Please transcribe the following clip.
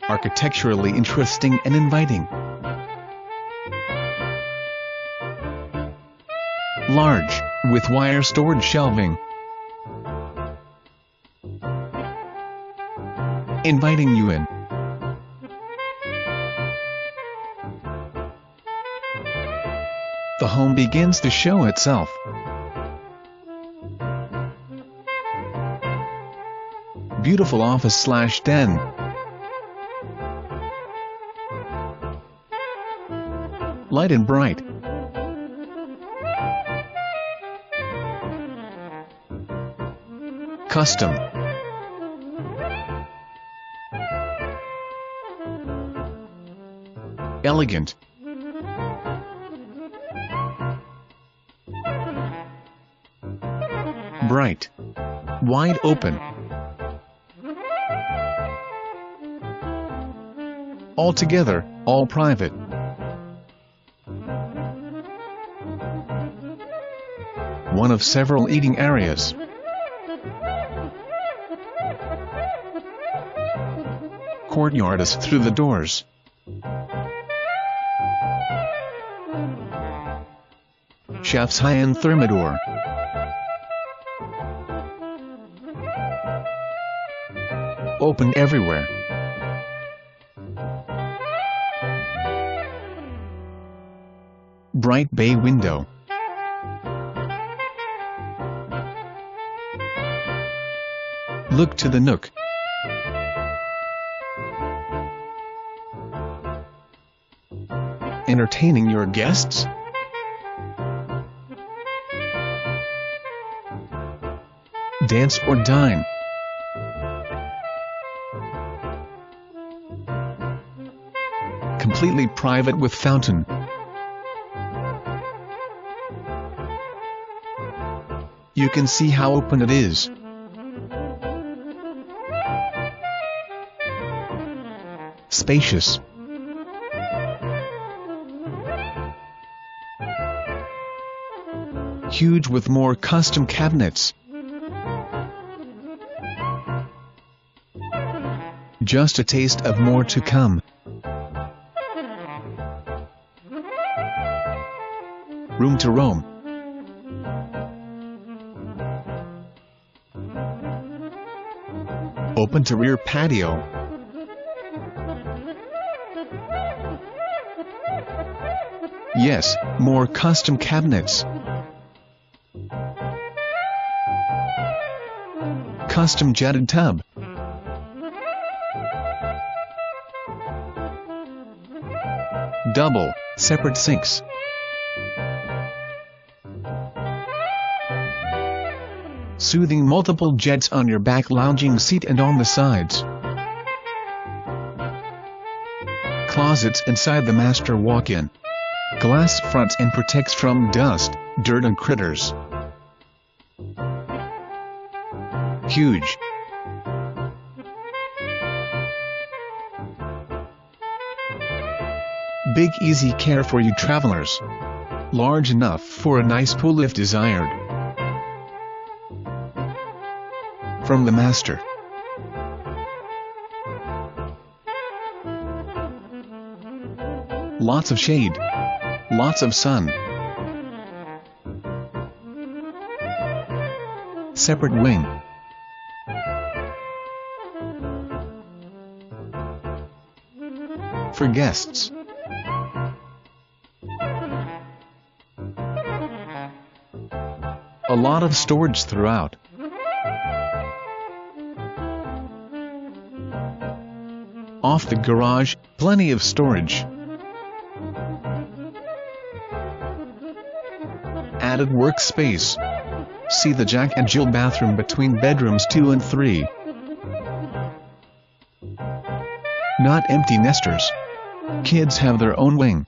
architecturally interesting and inviting. Large, with wire storage shelving. Inviting you in. The home begins to show itself. Beautiful office/den. Light and bright. Custom. Elegant. Bright. Wide open. All together, all private. One of several eating areas. Courtyard is through the doors. Chef's high-end thermidor. Open everywhere. Bright bay window. Look to the nook. Entertaining your guests? Dance or dine. Completely private with fountain. You can see how open it is. Spacious. Huge with more custom cabinets. Just a taste of more to come. Room to roam. Open to rear patio. Yes, more custom cabinets. Custom jetted tub. Double, separate sinks. Soothing multiple jets on your back lounging seat and on the sides. Closets inside the master walk-in. Glass fronts and protects from dust, dirt and critters. Huge. Big easy care for you travelers. Large enough for a nice pool if desired. From the master. Lots of shade. Lots of sun. Separate wing. For guests. A lot of storage throughout. Off the garage, plenty of storage. Added workspace. See the Jack and Jill bathroom between bedrooms 2 and 3. Not empty nesters. Kids have their own wing.